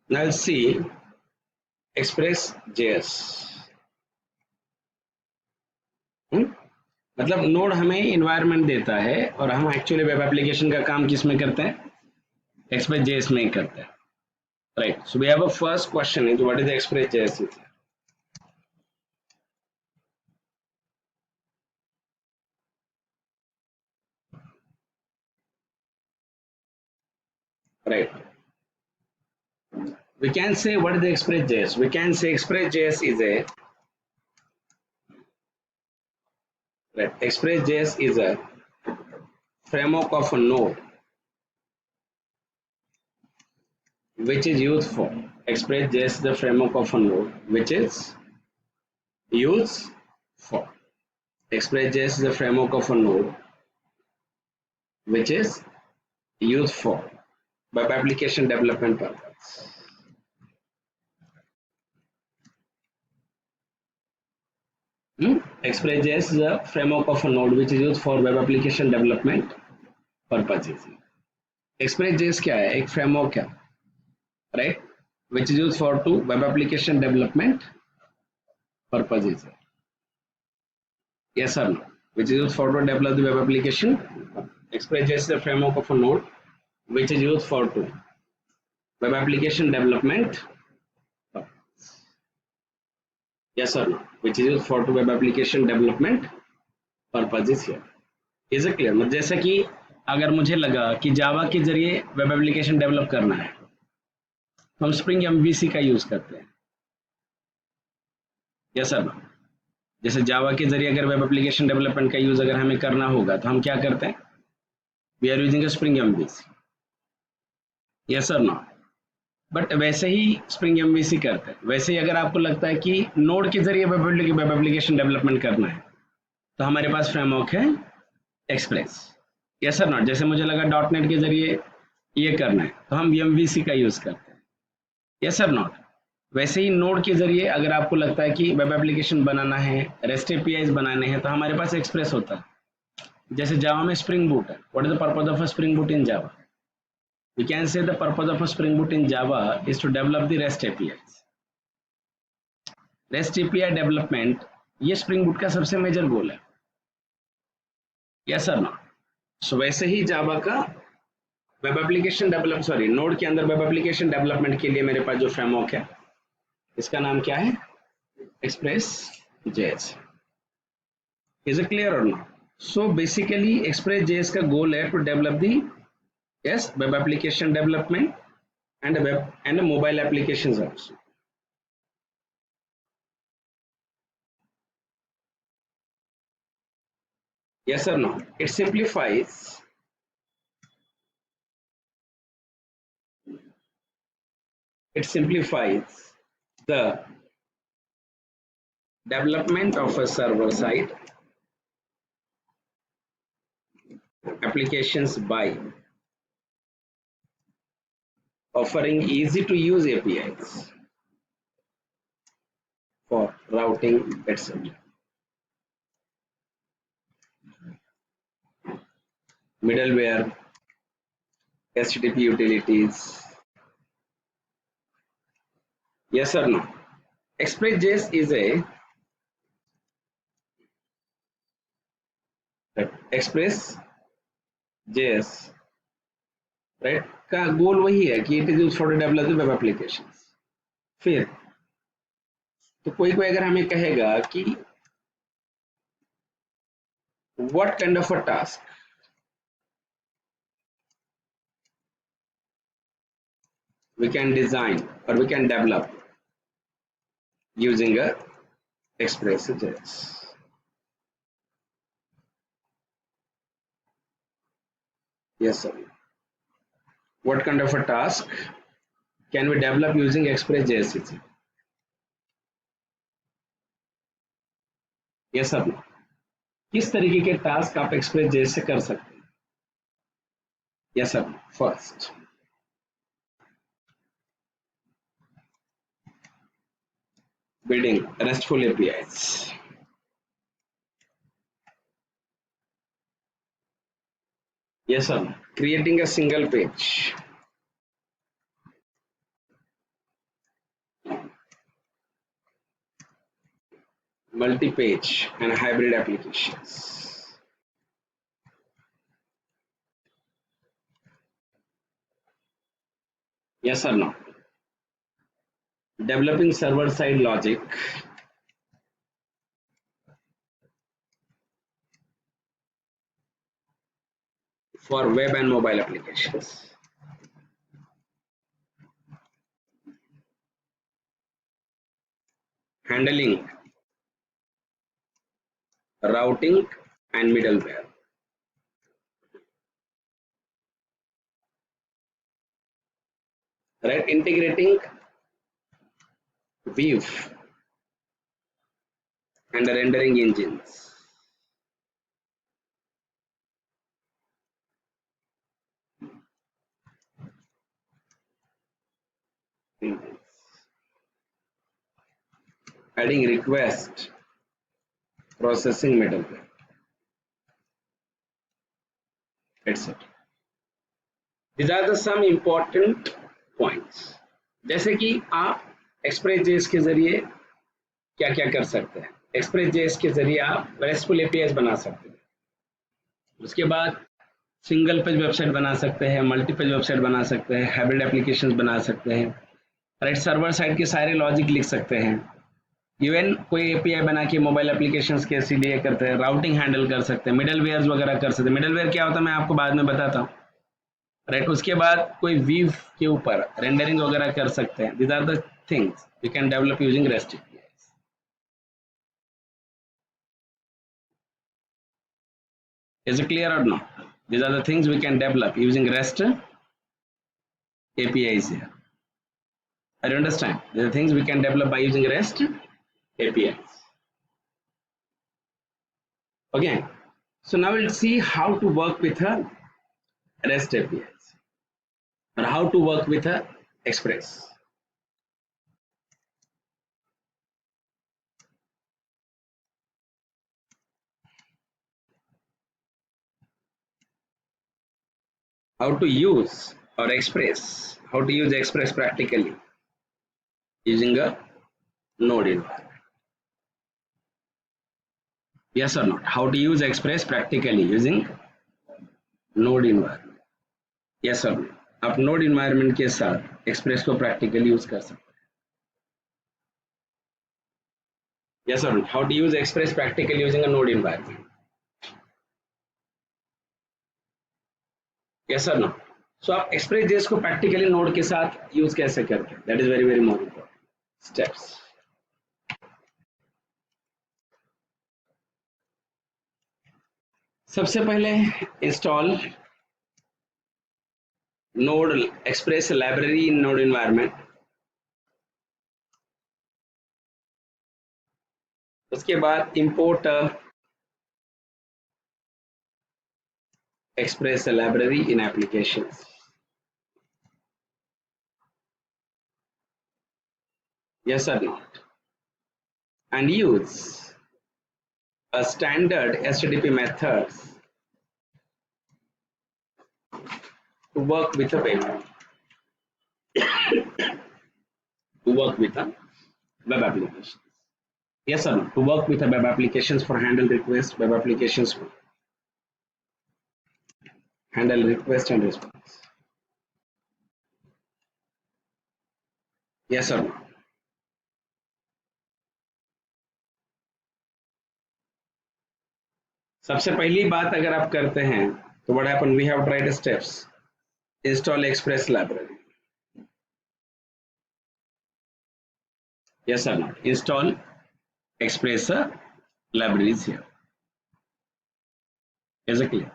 Now let's see Express.js. मतलब node हमें environment देता है और हम एक्चुअली वेब एप्लीकेशन का काम किस में करते हैं, Express.js में ही करते हैं, right. So we have a first question is what is Express.js is, right. We can say what is the Express.js. We can say Express.js is a, right, Express.js is a framework of a node which is used for, Express.js is the framework of a node which is used for, Express.js is a framework of a node which is used for web application development purpose. Express.js is a framework of a node which is used for web application development purposes. Express.js क्या है, एक framework है, right, which is used for to web application development purposes. Yes or no? Which is used for to develop the web application. Express.js is a framework of a node which is used for to web application development. Yes or no? Which is used for to web application development purposes here. Is it clear? मतलब जैसे कि अगर मुझे लगा कि जावा के जरिए web application develop करना है तो हम स्प्रिंग एमवीसी का यूज करते हैं. Yes sir. जैसे जावा के जरिए अगर वेब एप्लीकेशन डेवलपमेंट का यूज अगर हमें करना होगा तो हम क्या करते हैं, we are using Spring MVC. Yes sir. No. But वैसे ही स्प्रिंग एमवीसी करते हैं, वैसे ही अगर आपको लगता है कि नोड के जरिए वेब एप्लीकेशन डेवलपमेंट करना है तो हमारे पास फ्रेमवर्क है एक्सप्रेस. Yes sir. नॉट. जैसे मुझे लगा डॉट नेट के जरिए ये करना है तो हम एमवीसी का यूज करते हैं. Yes sir. नॉट. वैसे ही नोड के जरिए अगर आपको लगता है कि वेब एप्लीकेशन बनाना है, रेस्ट एपीआईज बनाने हैं तो हमारे पास एक्सप्रेस होता है. जैसे जावा में स्प्रिंग बूट है. What is the purpose of a Spring Boot in Java? We can say the purpose of a Spring Boot in Java is to develop the REST APIs. REST API development ये Spring Boot का सबसे major goal है. Yes sir. No. सो वैसे ही जावा का web application develop, sorry, node के अंदर web application development के लिए मेरे पास जो फ्रेमवर्क है इसका नाम क्या है, Express.js. Is it clear or not? So basically Express.js का गोल है to develop the, yes, web application development and web and mobile applications also. Yes or no? It simplifies the development of a server side applications by offering easy to use APIs for routing, etc. Middleware, HTTP utilities. Yes or no? Express.js is a Express.js, right, का गोल वही है कि it is used for develop web applications. फिर तो कोई अगर हमें कहेगा कि what kind of a task we can design or we can develop using a Express.js. Yes sir. What kind of a task can we develop using Express.js? Yes sir. किस तरीके के टास्क आप Express.js से कर सकते हैं? Yes sir. First, building RESTful APIs. Yes sir. Creating a single page. multi-page and hybrid applications. Yes or no? Developing server-side logic for web and mobile applications. Handling routing and middleware. Right? Integrating Vue and the rendering engines. Adding request processing middleware, etc. These are the some important points. जैसे कि आप Express.js के जरिए क्या क्या कर सकते हैं. Express.js के जरिए आप RESTful APIs बना सकते हैं. उसके बाद सिंगल पेज वेबसाइट बना सकते हैं, मल्टी पेज वेबसाइट बना सकते हैं, हाइब्रिड एप्लीकेशंस बना सकते हैं, राइट. सर्वर साइड के सारे लॉजिक लिख सकते हैं. इवन कोई एपीआई बना के मोबाइल एप्लीकेशंस के लिए करते हैं, राउटिंग हैंडल कर सकते हैं, मिडल वेयर वगैरह कर सकते हैं. मिडल वेयर क्या होता है मैं आपको बाद में बताता हूँ, राइट. उसके बाद कोई वीव के ऊपर रेंडरिंग वगैरह कर सकते हैं. These are the things we can develop using REST APIs. Is it clear और no? These are the things we can develop using REST APIs here. I understand. These are the things we can develop by using REST APIs. Okay. So now we'll see how to work with a REST APIs or how to work with a Express. How to use or Express. How to use Express practically using a Node environment. Yes or not? How to use Express practically using Node environment. Yes or no? आप Node environment के साथ Express को practically use कर सकते हैं. Yes or no? How to use Express practically using a Node environment. Yes or no? So आप Express.js को practically Node के साथ use कैसे करते हैं? That is very very more important. Steps. सबसे पहले install Node Express library in Node environment. उसके बाद import Express library in applications. Yes or not? And use a standard HTTP methods to work with a web to work with a web applications. Yes or no? To work with a web applications for handle request, web applications for handle request and response. Yes or no? सबसे पहली बात अगर आप करते हैं तो what happen? We have tried steps. Install Express library. Yes or not? Install Express libraries here. Is it clear?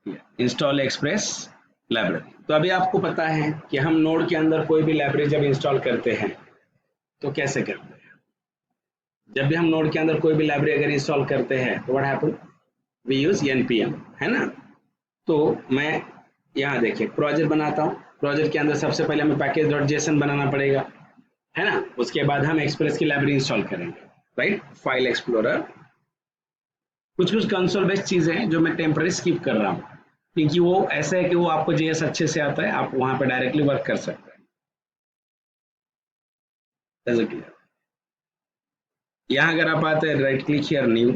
Yeah. Install Express library. तो अभी आपको पता है कि हम नोड के अंदर कोई भी लाइब्रेरी जब इंस्टॉल करते हैं तो कैसे करते हैं. जब भी हम नोड के अंदर कोई भी लाइब्रेरी अगर इंस्टॉल करते हैं तो what happen? We use npm, है ना. तो मैं यहाँ देखिए प्रोजेक्ट बनाता हूँ. प्रोजेक्ट के अंदर सबसे पहले हमें package.json बनाना पड़ेगा, है ना. उसके बाद हम एक्सप्रेस की लाइब्रेरी इंस्टॉल करेंगे, राइट. फाइल एक्सप्लोरर, कुछ कुछ कंसोल बेस्ड चीजें हैं जो मैं टेम्पररी स्किप कर रहा हूँ क्योंकि वो ऐसा है कि वो आपको JS अच्छे से आता है, आप वहां पे डायरेक्टली वर्क कर सकते हैं, एज अ क्लियर। यहाँ अगर आप आते हैं right click here new,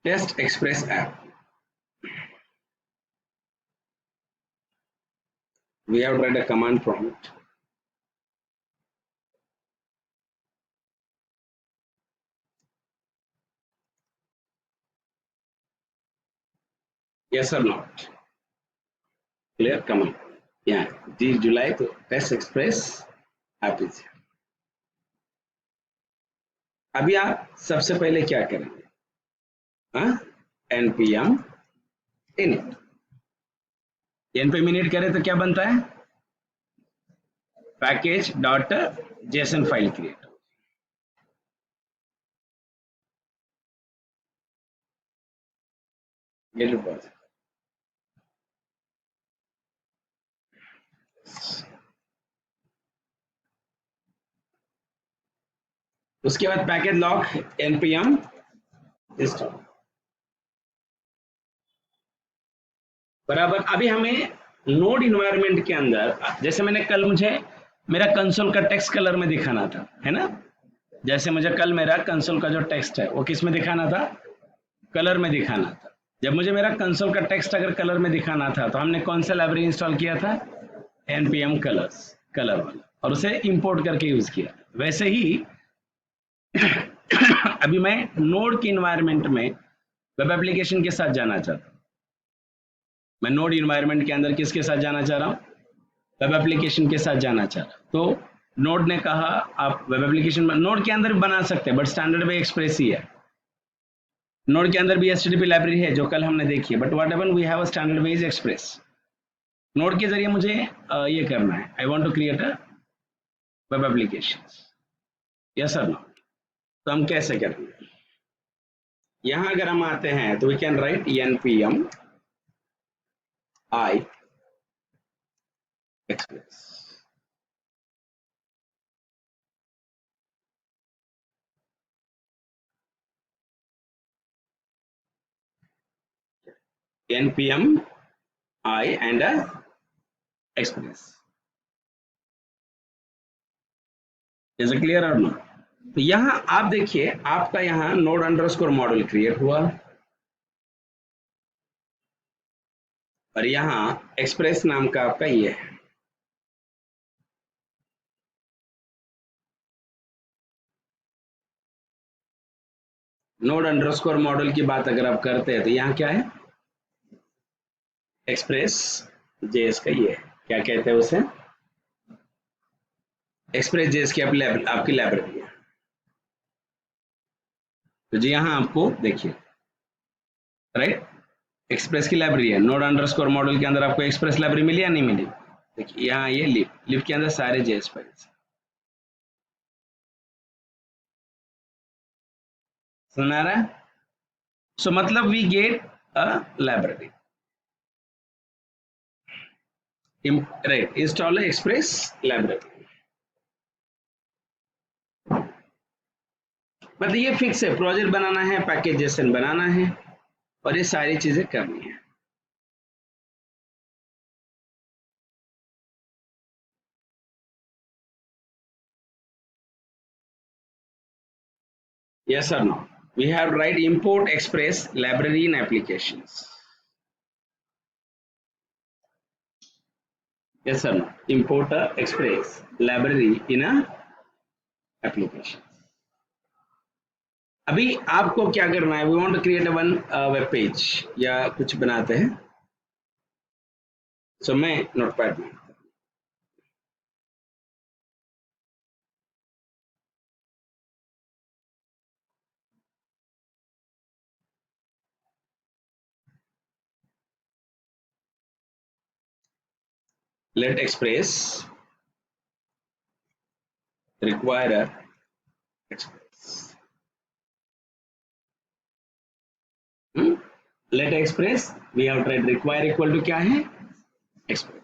test Express app, we have to write a command prompt. Yes or not? Clear command. Yeah, this July to test express app is here. अभी आप सबसे पहले क्या करेंगे? हाँ, npm init, npm init करें तो क्या बनता है? Package dot JSON file create. उसके बाद पैकेज लॉक npm इंस्टॉल बराबर। अभी हमें नोड इन्वायरमेंट के अंदर, जैसे मैंने कल, मुझे मेरा कंसोल का टेक्स्ट कलर में दिखाना था, है ना? जैसे मुझे कल मेरा कंसोल का जो टेक्स्ट है वो किस में दिखाना था? कलर में दिखाना था। जब मुझे मेरा कंसोल का टेक्स्ट अगर कलर में दिखाना था तो हमने कौन सा लाइब्रेरी इंस्टॉल किया था? npm कलर्स, कलर वाला, और उसे इंपोर्ट करके यूज किया। वैसे ही अभी मैं नोड के इन्वायरमेंट में वेब एप्लीकेशन के साथ जाना चाहता हूँ। मैं नोड इन्वायरमेंट के अंदर किसके साथ जाना चाह रहा हूँ? वेब एप्लीकेशन के साथ जाना चाह रहा हूँ। तो नोड ने कहा आप वेब एप्लीकेशन नोड के अंदर भी बना सकते हैं, बट स्टैंडर्ड वे एक्सप्रेस ही है। नोड के अंदर भी एचटीटीपी लाइब्रेरी है जो कल हमने देखी है, but whatever we have a standard way is Express. Node के जरिए मुझे ये करना है, I want to create a web application, yes और नो? तो हम कैसे करेंगे? यहाँ अगर हम आते हैं तो we can write npm I express, npm I and express, is it clear और नो? तो यहाँ आप देखिए, आपका यहाँ नोड अंडरस्कोर मॉडल क्रिएट हुआ और यहाँ एक्सप्रेस नाम का आपका ये है। नोड अंडरस्कोर मॉडल की बात अगर आप करते हैं तो यहाँ क्या है? एक्सप्रेस जेएस का ये है, क्या कहते हैं उसे? एक्सप्रेस जेएस की आपकी लाइब्रेरी है। तो जी यहाँ आपको देखिए, राइट, एक्सप्रेस की लाइब्रेरी है। नोड अंडरस्कोर मॉडल के अंदर आपको एक्सप्रेस लाइब्रेरी मिली या नहीं मिली? देखिए यहाँ ये लिव के अंदर सारे जेएस फाइल्स, सुन आ रहा है? सो मतलब we get a library, right, install Express library. मतलब ये फिक्स है, प्रोजेक्ट बनाना है, पैकेज जेसन बनाना है और ये सारी चीजें करनी है। Yes or no? We have write import express library in applications. Yes or no? Import express library in a application. अभी आपको क्या करना है? We want to create a one web page या कुछ बनाते हैं। So मैं नोटपैड में let express require a express. Let express we have tried require equal to क्या है? Express.